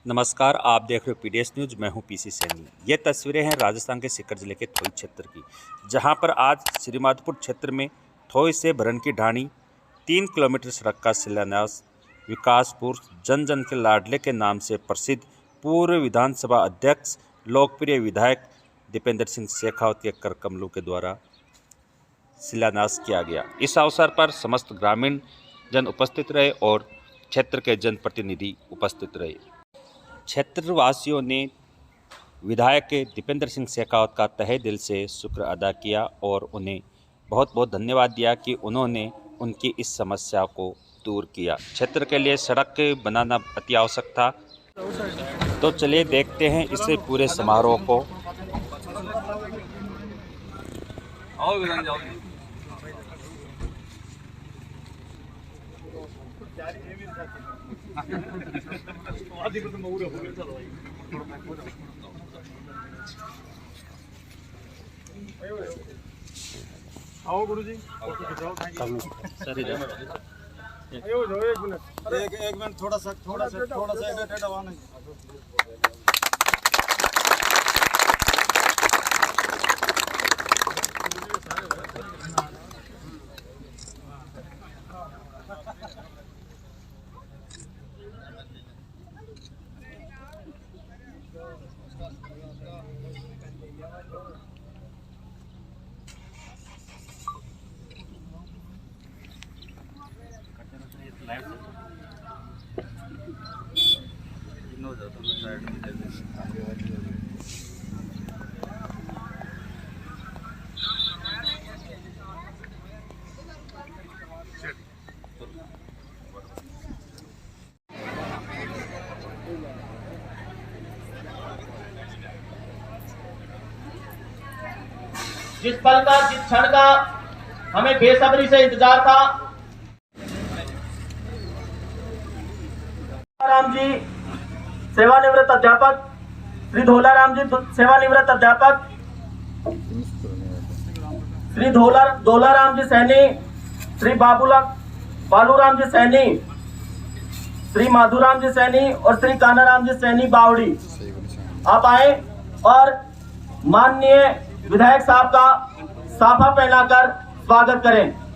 नमस्कार, आप देख रहे हो पीडीएस न्यूज़। मैं हूं पीसी सैनी। ये तस्वीरें हैं राजस्थान के सीकर जिले के थोई क्षेत्र की, जहां पर आज श्रीमाधोपुर क्षेत्र में थोई से भरण की ढाणी 3 किलोमीटर सड़क का शिलान्यास विकासपुर जन जन के लाडले के नाम से प्रसिद्ध पूर्व विधानसभा अध्यक्ष लोकप्रिय विधायक दीपेंद्र सिंह शेखावत के कर कमलों के द्वारा शिलान्यास किया गया। इस अवसर पर समस्त ग्रामीण जन उपस्थित रहे और क्षेत्र के जनप्रतिनिधि उपस्थित रहे। क्षेत्रवासियों ने विधायक दीपेंद्र सिंह शेखावत का तहे दिल से शुक्र अदा किया और उन्हें बहुत बहुत धन्यवाद दिया कि उन्होंने उनकी इस समस्या को दूर किया। क्षेत्र के लिए सड़क बनाना अति आवश्यक था। तो चलिए देखते हैं इस पूरे समारोह को। आओ गुरुजी। एक मिनट थोड़ा सा टेढ़ा आना। जिस पल का, जिस क्षण का हमें बेसब्री से इंतजार था, राम जी सेवानिवृत्त अध्यापक, श्री धोलाराम जी सेवानिवृत्त अध्यापक, श्री धोलाराम जी सैनी, श्री बालूराम जी सैनी, श्री माधुराम जी सैनी और श्री कानाराम जी सैनी बावड़ी, आप आए और माननीय विधायक साहब का साफा पहनाकर स्वागत करें।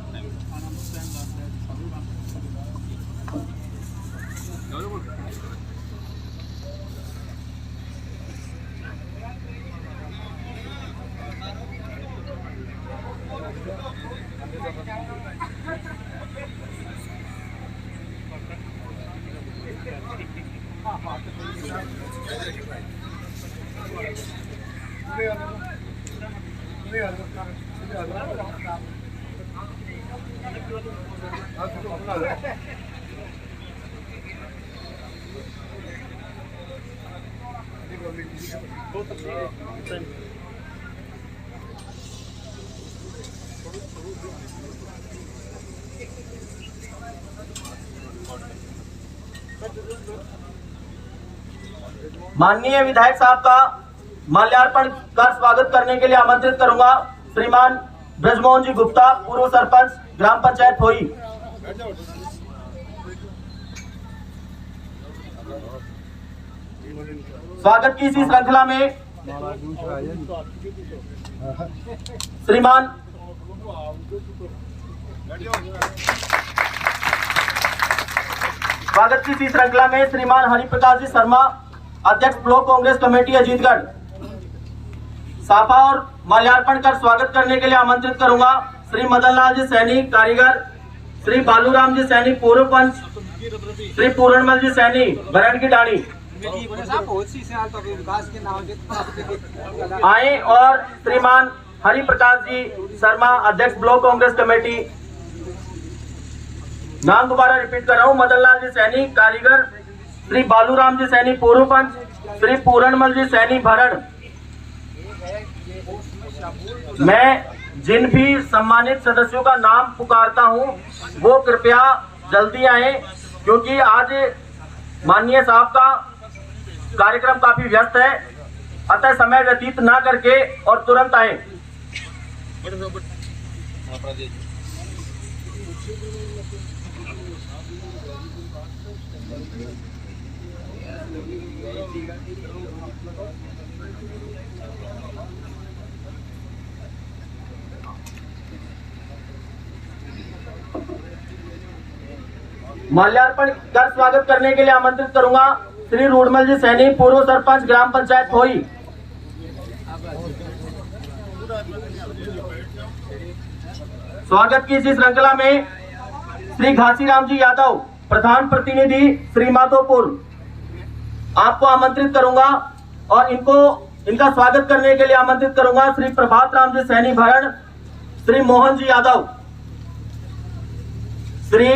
माननीय विधायक साहब का माल्यार्पण कर स्वागत करने के लिए आमंत्रित करूंगा श्रीमान ब्रजमोहन जी गुप्ता, पूर्व सरपंच ग्राम पंचायत थोई। स्वागत की इसी श्रृंखला में श्रीमान हरिप्रकाश जी शर्मा, अध्यक्ष ब्लॉक कांग्रेस कमेटी अजीतगढ़, साफा और माल्यार्पण कर स्वागत करने के लिए आमंत्रित करूंगा श्री मदन लाल जी सैनी कारीगर, श्री बालूराम जी सैनी पूर्व पंच, श्री पूरणमल जी सैनी भरण की ढाणी आए और श्रीमान हरिप्रकाश जी शर्मा, अध्यक्ष ब्लॉक कांग्रेस कमेटी। नाम दोबारा रिपीट कर रहा हूँ, मदन लाल जी सैनी कारीगर, श्री बालूराम जी सैनी पूर्व पंच, श्री पूरणमल जी सैनी भरण। मैं जिन भी सम्मानित सदस्यों का नाम पुकारता हूं वो कृपया जल्दी आए, क्योंकि आज माननीय साहब का कार्यक्रम काफी व्यस्त है, अतः समय व्यतीत ना करके और तुरंत आए। माल्यार्पण कर स्वागत करने के लिए आमंत्रित करूंगा श्री रूडमल जी सैनी, पूर्व सरपंच ग्राम पंचायत थोई। स्वागत की इसी श्रृंखला में श्री घासीराम जी यादव, प्रधान प्रतिनिधि श्री माधोपुर, आपको आमंत्रित करूंगा और इनका स्वागत करने के लिए आमंत्रित करूंगा श्री प्रभात राम जी सैनी भरण, श्री मोहन जी यादव। श्री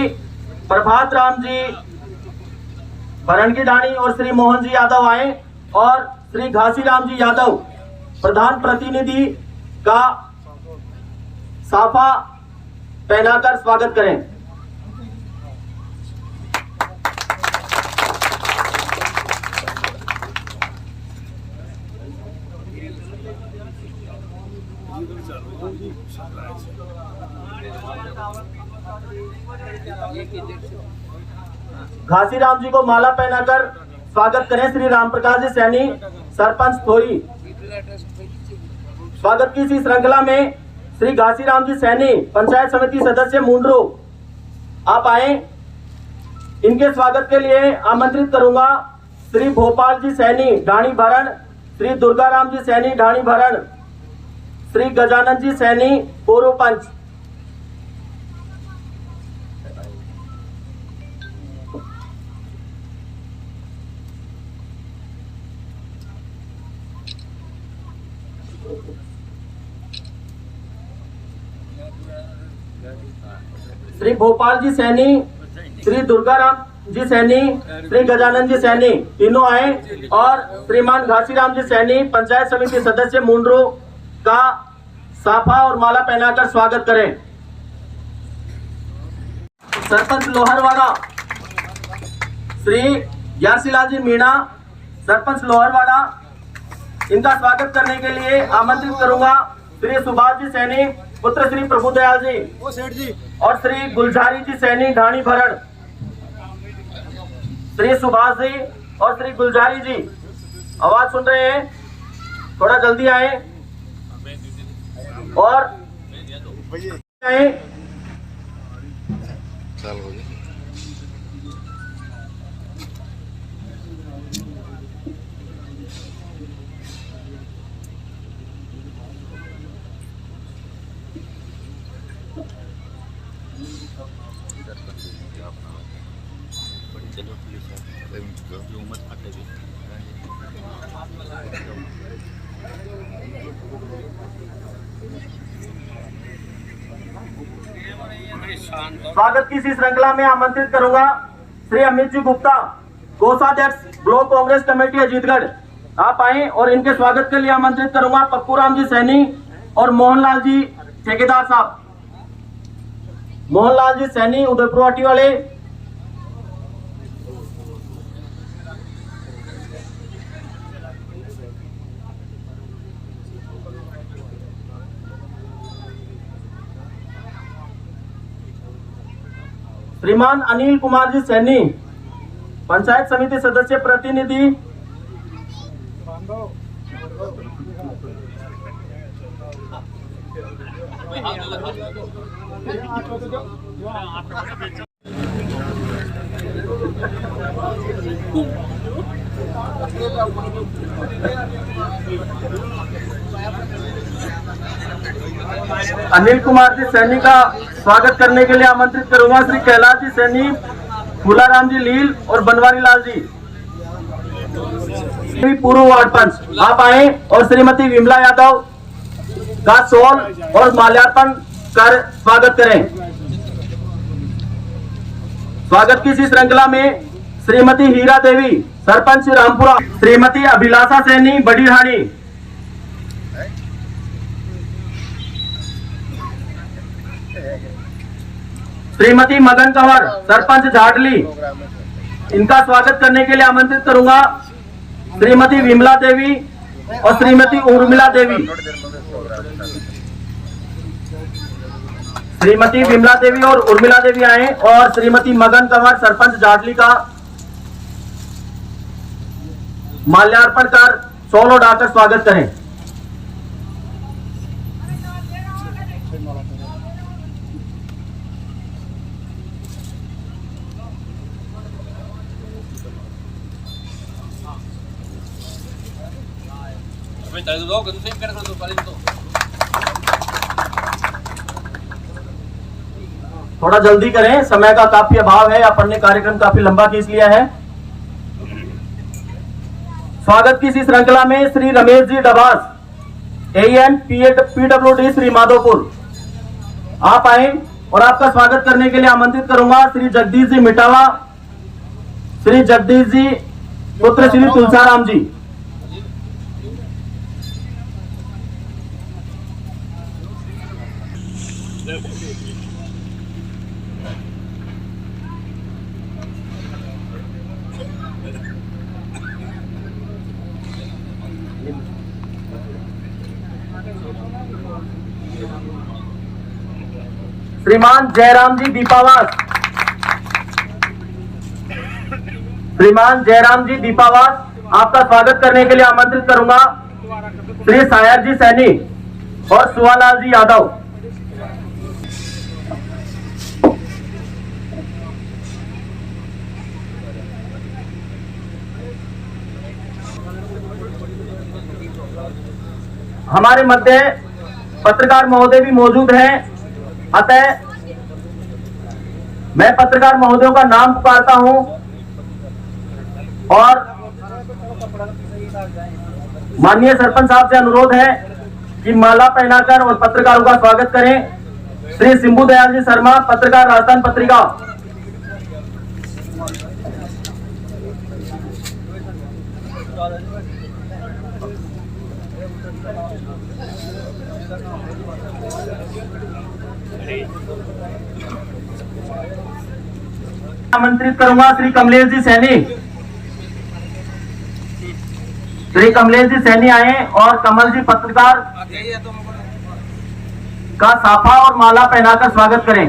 प्रभात राम जी भरण की ढाणी और श्री मोहन जी यादव आए और श्री घासीराम जी यादव प्रधान प्रतिनिधि का साफा पहनाकर स्वागत करें। घासीराम जी को माला पहनाकर स्वागत करें श्री राम प्रकाश जी सैनी, सरपंच थोई। स्वागत की इसी श्रृंखला में श्री घासीराम जी सैनी, पंचायत समिति सदस्य मुंड्रू, आप आए। इनके स्वागत के लिए आमंत्रित करूंगा श्री भोपाल जी सैनी ढाणी भरण, श्री दुर्गाराम जी सैनी ढाणी भरण, श्री गजानन जी सैनी पूर्व पंच। श्री भोपाल जी सैनी, श्री दुर्गाराम जी सैनी, श्री गजानन जी सैनी तीनों आए और श्रीमान घासीराम जी सैनी, पंचायत समिति सदस्य मुंड्रू, का साफा और माला पहनाकर स्वागत करें। सरपंच लोहरवाड़ा श्री यारसीलाल जी मीणा, सरपंच लोहरवाड़ा, इनका स्वागत करने के लिए आमंत्रित करूंगा श्री सुभाष जी सैनी, पुत्र श्री प्रभुदयाल जी और श्री गुलजारी जी सैनी ढाणी भरण। श्री सुभाष जी और श्री गुलजारी जी, आवाज सुन रहे हैं? थोड़ा जल्दी आए और आए। स्वागत की इसी श्रृंखला में आमंत्रित करूंगा श्री अमित जी गुप्ता, कोषाध्यक्ष ब्लॉक कांग्रेस कमेटी अजीतगढ़, आप आए और इनके स्वागत के लिए आमंत्रित करूंगा पप्पू राम जी सैनी और मोहनलाल जी ठेकेदार साहब। मोहनलाल जी सैनी उदयपुर वाले, श्रीमान अनिल कुमार जी सैनी, पंचायत समिति सदस्य प्रतिनिधि, अनिल कुमार जी सैनी का स्वागत करने के लिए आमंत्रित करूंगा श्री कैलाश जी सैनी, फूलाराम जी लील और बनवारी लाल जी, पूर्व वार्ड पंच, आप आए और श्रीमती विमला यादव का शॉल और माल्यार्पण कर स्वागत करें। स्वागत की इसी श्रृंखला में श्रीमती हीरा देवी, सरपंच रामपुरा, श्रीमती अभिलाषा सैनी बड़ी ढाणी, श्रीमती मगन कंवर, सरपंच झाडली, इनका स्वागत करने के लिए आमंत्रित करूंगा श्रीमती विमला देवी और श्रीमती उर्मिला देवी। श्रीमती विमला देवी और उर्मिला देवी आए और श्रीमती मगन कंवर, सरपंच झाडली का माल्यार्पण कर सोलो डाकर स्वागत करें। थोड़ा जल्दी करें, समय का काफी अभाव है, अपन ने कार्यक्रम काफी लंबा खींच लिया है। स्वागत की इसी श्रृंखला में श्री रमेश जी डबास, AN PWD श्री माधोपुर, आप आए और आपका स्वागत करने के लिए आमंत्रित करूंगा श्री जगदीश जी मिटावा, श्री जगदीश जी पुत्र श्री तुलसाराम जी। श्रीमान जयराम जी दीपावास, श्रीमान जयराम जी दीपावास, आपका स्वागत करने के लिए आमंत्रित करूंगा श्री सायर जी सैनी और सुवालाल जी यादव। हमारे मध्य पत्रकार महोदय भी मौजूद हैं, अतः मैं पत्रकार महोदयों का नाम पुकारता हूं और माननीय सरपंच साहब से अनुरोध है कि माला पहनाकर और पत्रकारों का स्वागत करें। श्री सिंबू दयाल जी शर्मा, पत्रकार, राजस्थान पत्रिका। आमंत्रित करूंगा श्री कमलेश जी सैनी, श्री कमलेश जी सैनी आए और कमल जी पत्रकार का साफा और माला पहनाकर स्वागत करें।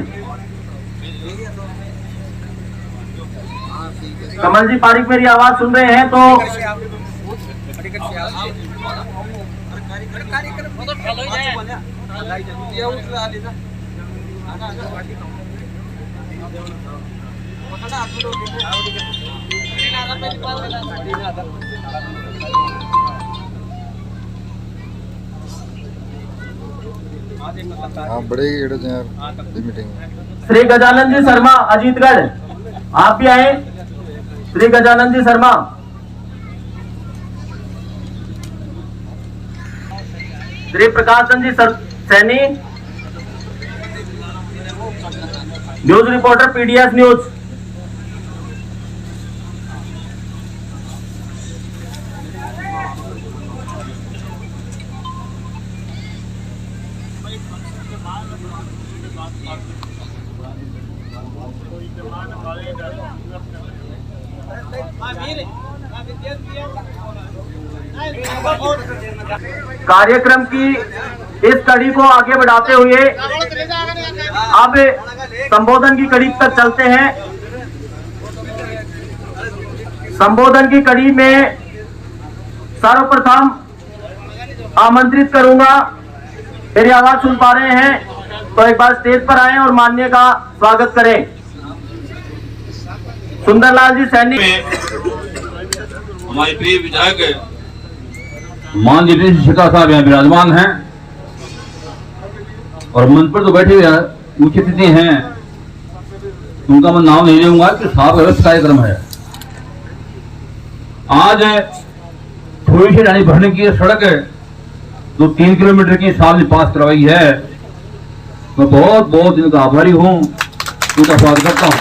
कमल जी पारिक मेरी आवाज सुन रहे हैं तो बड़े मीटिंग। श्री गजानन जी शर्मा अजीतगढ़, आप भी आए। Shri Gajanan ji Sharma, Shri Prakash Chand ji Saini, news reporter PDS news. कार्यक्रम की इस कड़ी को आगे बढ़ाते हुए अब संबोधन की कड़ी तक चलते हैं। संबोधन की कड़ी में सर्वप्रथम आमंत्रित करूंगा, मेरी आवाज सुन पा रहे हैं तो एक बार स्टेज पर आएं और माननीय का स्वागत करें। सुंदरलाल जी सैनी, हमारे प्रिय विधायक माननीय शिखा साहब यहाँ विराजमान हैं और मंच पर तो बैठे हुए मुख्य अतिथि हैं, उनका मैं नाम नहीं लूंगा कि साहब व्यवस्था कार्यक्रम है। आज थोड़ी सी रानी भरने की सड़क जो 3 किलोमीटर की साल में पास करवाई है, मैं बहुत बहुत इनका आभारी हूँ, उनका स्वागत करता हूँ।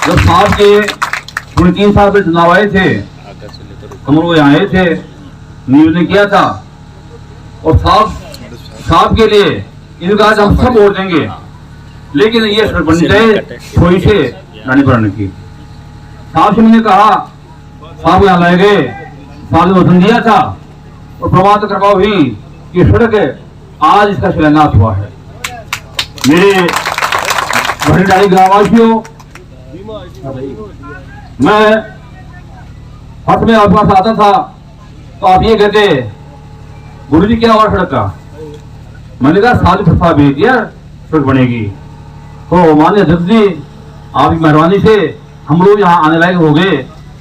जब साहब के 3 साल पहले चुनाव आए थे, हम लोग यहाँ आए थे, निवेदन किया था और साहब के लिए इनका आज हम सब वोट देंगे, लेकिन ये सड़क बननी चाहिए थोड़ी से रानी भरने की। साहब से मैंने कहा, साहब यहाँ लाए गए, साहब ने वचन दिया था और प्रमाण करवा हुई कि सड़क आज इसका शिलान्यास हुआ है। मेरे भटडाली ग्रामवासियों, मैं फर्स्ट में आपके पास आता था तो आप ये कहते गुरु जी क्या हुआ सड़क का, मैंने कहा साल फसा भेज दिया सड़क बनेगी। तो माननीय अध्यक्ष जी आपकी मेहरबानी से हम लोग यहाँ आने लायक हो गए,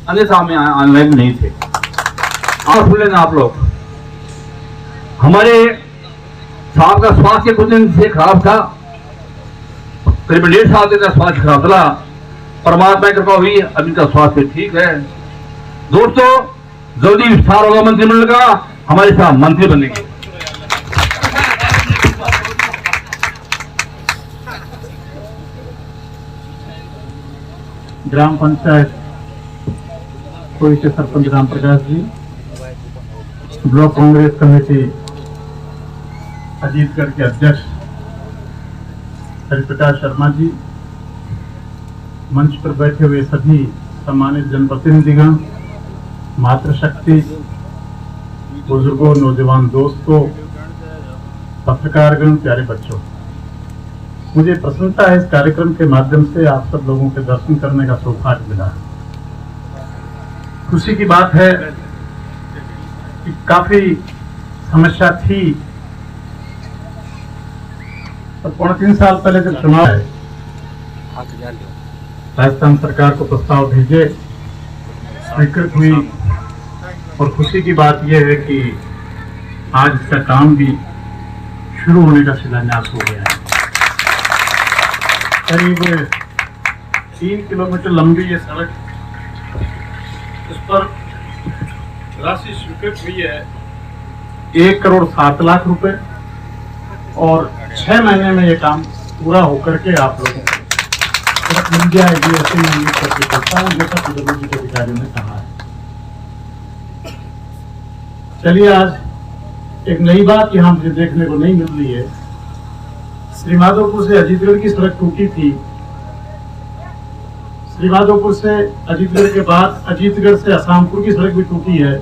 अन्यथा में आने लायक नहीं थे। और सुन लेना आप लोग, हमारे साहब का स्वास्थ्य कुछ दिन से खराब था, करीब 1.5 साल तक स्वास्थ्य खराब था। परमात्मा की कृपा हुई, अब इनका स्वास्थ्य ठीक है। दोस्तों जल्दी विस्तार होगा मंत्रिमंडल का, हमारे साथ मंत्री बनेंगे। ग्राम पंचायत कोई के सरपंच राम प्रकाश जी, ब्लॉक कांग्रेस कमेटी अजीतगढ़ के अध्यक्ष हरिप्रकाश शर्मा जी, मंच पर बैठे हुए सभी सम्मानित जनप्रतिनिधिगण, मातृशक्ति, बुजुर्गों, नौजवान दोस्तों, पत्रकारगण, प्यारे बच्चों, मुझे प्रसन्नता है इस कार्यक्रम के माध्यम से आप सब लोगों के दर्शन करने का सौभाग्य मिला। खुशी की बात है कि काफी समस्या थी, तो 3.5 साल पहले जब चुनाव है, राजस्थान सरकार को प्रस्ताव भेजे, स्वीकृत हुई, और खुशी की बात यह है कि आज इसका काम भी शुरू होने का शिलान्यास हो गया है। करीब 3 किलोमीटर लंबी ये सड़क, इस पर राशि स्वीकृत हुई है 1,07,00,000 रुपए, और 6 महीने में ये काम पूरा होकर के आप लोगों को सड़क मिल जाएगी, ऐसे मैं उम्मीद करके करता हूँ, जैसा पीडब्ल्यूडी के अधिकारियों ने कहा है। चलिए, आज एक नई बात यहाँ मुझे देखने को नहीं मिल रही है। श्रीमाधोपुर से अजीतगढ़ की सड़क टूटी थी, श्रीमाधोपुर से अजीतगढ़ के बाद अजीतगढ़ से असामपुर की सड़क भी टूटी है।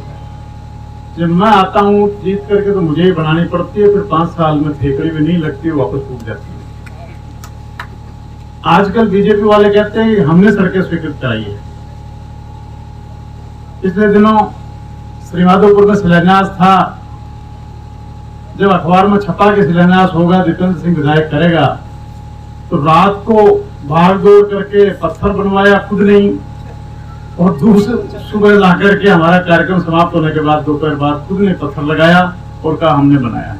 जब मैं आता हूँ जीत करके तो मुझे ही बनानी पड़ती है, फिर 5 साल में ठेकड़ी भी नहीं लगती, वापस टूट जाती है। आजकल बीजेपी वाले कहते हैं कि हमने सड़कें स्वीकृत कराई है। पिछले दिनों श्रीमाधोपुर में शिलान्यास था, जब अखबार में छपा के शिलान्यास होगा, दीपेंद्र सिंह विधायक करेगा, तो रात को भाग दौड़ करके पत्थर बनवाया खुद नहीं, और दूसरे सुबह ला करके हमारा कार्यक्रम समाप्त होने के बाद दोपहर बाद खुद ने पत्थर लगाया और कहा हमने बनाया।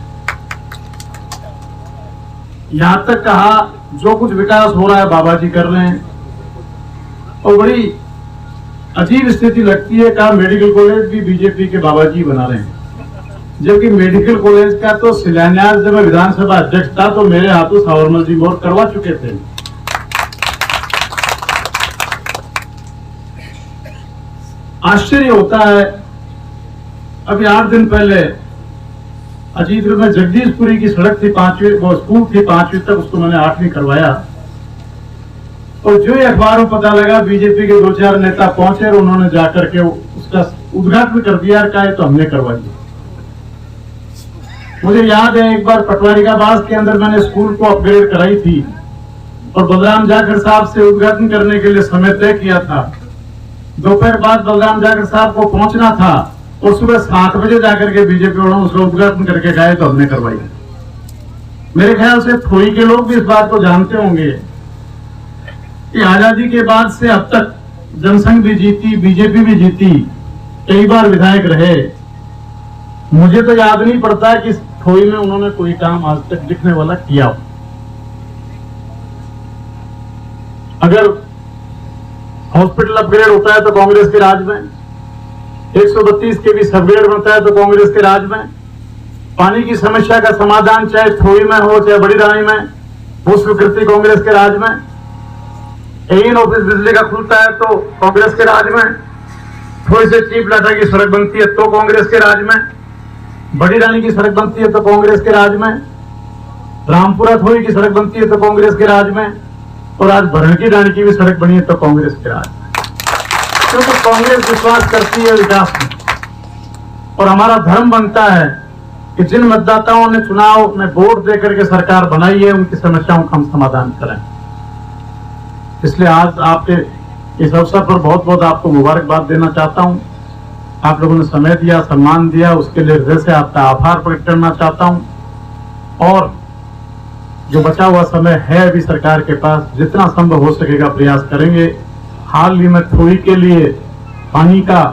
यहां तक कहा जो कुछ विकास हो रहा है बाबा जी कर रहे हैं, और बड़ी अजीब स्थिति लगती है। कहा मेडिकल कॉलेज भी बीजेपी के बाबा जी बना रहे हैं, जबकि मेडिकल कॉलेज का तो शिलान्यास जब मैं विधानसभा अध्यक्ष था तो मेरे हाथों सावरमल जी मोर करवा चुके थे। आश्चर्य होता है, अभी 8 दिन पहले अजीतगढ़ में जगदीशपुरी की सड़क थी, 5वीं, वो स्कूल थी 5वीं तक, उसको मैंने 8वीं करवाया। और जो ये अखबारों पता लगा, बीजेपी के 2-4 नेता पहुंचे और उन्होंने जाकर के उसका उद्घाटन कर दिया, कहा तो हमने करवा दिया। मुझे याद है एक बार पटवारी का बास के अंदर मैंने स्कूल को अपग्रेड कराई थी, और बलराम जाखड़ साहब से उद्घाटन करने के लिए समय तय किया था। दोपहर बाद बलराम जाखड़ साहब को पहुंचना था, और सुबह 7 बजे जाकर के बीजेपी वालों उसका उद्घाटन करके गए तो हमने करवाई। मेरे ख्याल से थोड़ी के लोग भी इस बात को जानते होंगे कि आजादी के बाद से अब तक जनसंघ भी जीती, बीजेपी भी जीती, कई बार विधायक रहे, मुझे तो याद नहीं पड़ता कि थोड़ी में उन्होंने कोई काम आज तक दिखने वाला किया हो। अगर हॉस्पिटल अपग्रेड होता है तो कांग्रेस के राज में, 132 के भी अपग्रेड बनता है तो कांग्रेस के राज में, पानी की समस्या का समाधान चाहे थोड़ी में हो चाहे बड़ी रानी में, वो स्वीकृति कांग्रेस के राज में, एन ऑफिस बिजली का खुलता है तो कांग्रेस के राज में, थोड़ी से चीप लाटा की सड़क बनती है तो कांग्रेस के राज में, बड़ी रानी की सड़क बनती है तो कांग्रेस के राज में, रामपुरा थोड़ी की सड़क बनती है तो कांग्रेस के राज में, और आज भरण की रानी की भी सड़क बनी है तो कांग्रेस के राज में। क्योंकि कांग्रेस विश्वास करती है विकास में, और हमारा धर्म बनता है कि जिन मतदाताओं ने चुनाव में वोट देकर के सरकार बनाई है उनकी समस्याओं का हम समाधान करें। इसलिए आज आपके इस अवसर पर बहुत बहुत आपको मुबारकबाद देना चाहता हूं। आप लोगों ने समय दिया, सम्मान दिया, उसके लिए हृदय से आपका आभार प्रकट करना चाहता हूं। और जो बचा हुआ समय है अभी सरकार के पास, जितना संभव हो सकेगा प्रयास करेंगे। हाल ही में थोई के लिए पानी का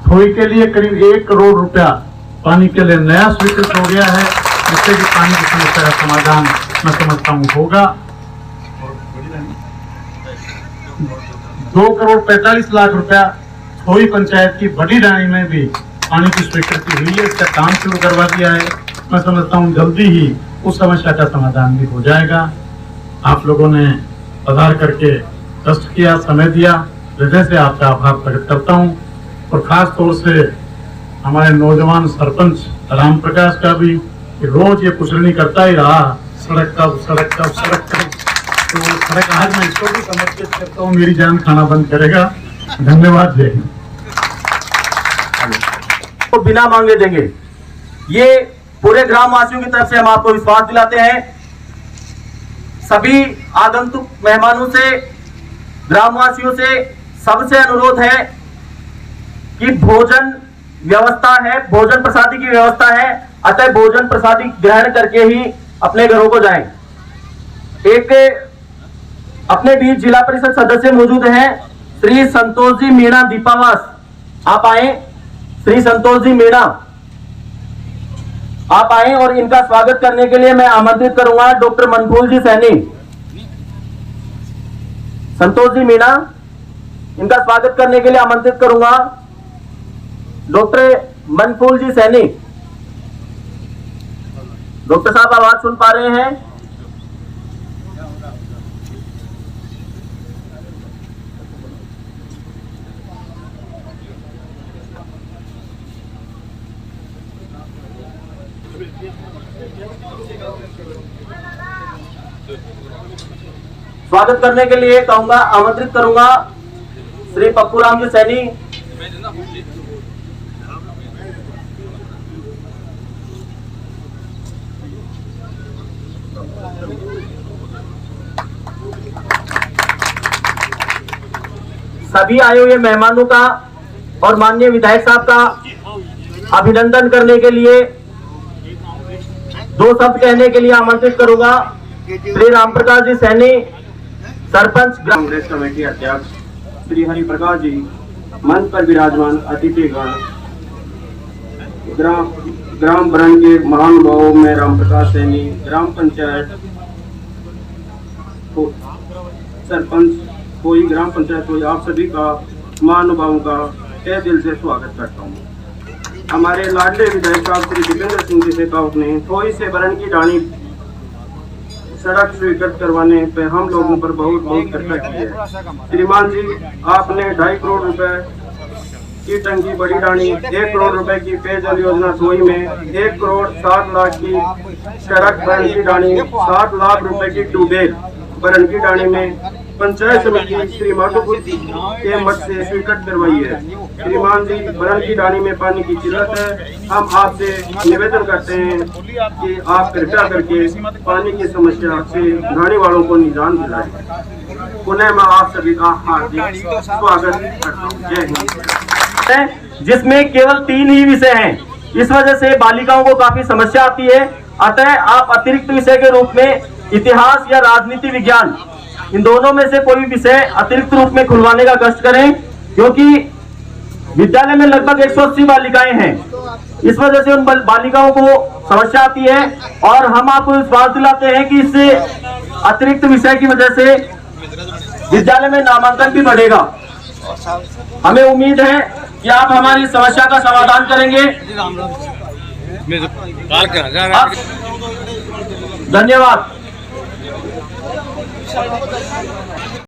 थोई के लिए करीब 1 करोड़ रुपया पानी के लिए नया स्वीकृत हो गया है, जिससे कि पानी की समस्या का समाधान मैं समझता हूं होगा। 2 करोड़ 45 लाख रुपया थोई पंचायत की बड़ी डाणी में भी पानी की स्वीकृति हुई है, इसका काम शुरू करवा दिया है। मैं समझता हूं जल्दी ही उस समस्या का समाधान भी हो जाएगा। आप लोगों ने पधार करके कष्ट किया, समय दिया, हृदय से आपका आभार प्रकट करता हूं। और खास तौर से हमारे नौजवान सरपंच राम प्रकाश का भी रोज ये पुछड़नी करता ही रहा, सड़क कब सड़क कब सड़क कब। तो सड़क आज मैं इसको भी समर्पित करता हूँ, मेरी जान खाना बंद करेगा। धन्यवाद, जय हिंद। तो बिना मांगे देंगे, ये पूरे ग्रामवासियों की तरफ से हम आपको विश्वास दिलाते हैं। सभी आगंतुक मेहमानों से, ग्रामवासियों से सबसे अनुरोध है कि भोजन व्यवस्था है, भोजन प्रसादी की व्यवस्था है, अतः भोजन प्रसादी ग्रहण करके ही अपने घरों को जाएं। एक अपने बीच जिला परिषद सदस्य मौजूद हैं, श्री संतोष जी मीणा दीपावास, आप आए। श्री संतोष जी मीणा आप आए और इनका स्वागत करने के लिए मैं आमंत्रित करूंगा डॉक्टर मनफूल जी सैनी। संतोष जी मीणा, इनका स्वागत करने के लिए आमंत्रित करूंगा डॉक्टर मनफूल जी सैनी। डॉक्टर साहब आवाज सुन पा रहे हैं? स्वागत करने के लिए कहूंगा, आमंत्रित करूंगा श्री पप्पू राम जी सैनी। सभी आए हुए मेहमानों का और माननीय विधायक साहब का अभिनंदन करने के लिए 2 शब्द कहने के लिए आमंत्रित करूंगा श्री राम प्रकाश जी सैनी, सरपंच कांग्रेस कमेटी अध्यक्ष श्री हरि प्रकाश जी, मंच पर विराजमान अतिथिगण, ग्राम बरन के महानुभावों में राम प्रकाश सैनी, ग्राम पंचायत सरपंच कोई, ग्राम पंचायत कोई, आप सभी का महानुभावों का तहे दिल से स्वागत करता हूँ। हमारे लाडले विधायक साहब श्री दीपेंद्र सिंह जी शेखावत ने थोई से बरन की डाणी सड़क स्वीकृत करवाने पे हम लोगों पर बहुत बहुत कृपा की है। श्रीमान जी, आपने 2.5 करोड़ रुपए की टंकी बड़ी डाणी, 1 करोड़ रुपए की पेयजल योजना थोई में, 1 करोड़ 60 लाख की सड़क बरन की डाणी, 60 लाख रुपए की ट्यूबवेल बरन की डाणी में पंचायत समिति श्री माधोपुर के मठ से स्वीकृत करवाई है। श्रीमान जी, बरन की डाणी में पानी की किल्लत है, हम आपसे निवेदन करते हैं कि आप कृपया करके पानी की समस्या से डाणी वालों को निजात दिलाएं। पुनः मैं आप सभी का हार्दिक स्वागत करता हूँ। जय हिंद। जिसमें केवल 3 ही विषय हैं, इस वजह से बालिकाओं को काफी समस्या आती है। अतः आप अतिरिक्त विषय के रूप में इतिहास या राजनीति विज्ञान, इन दोनों में से कोई विषय अतिरिक्त रूप में खुलवाने का कष्ट करें, क्योंकि विद्यालय में लगभग 180 बालिकाएं हैं। इस वजह से उन बालिकाओं को समस्या आती है और हम आपको विश्वास दिलाते हैं कि इससे अतिरिक्त विषय की वजह से विद्यालय में नामांकन भी बढ़ेगा। हमें उम्मीद है कि आप हमारी समस्या का समाधान करेंगे। धन्यवाद।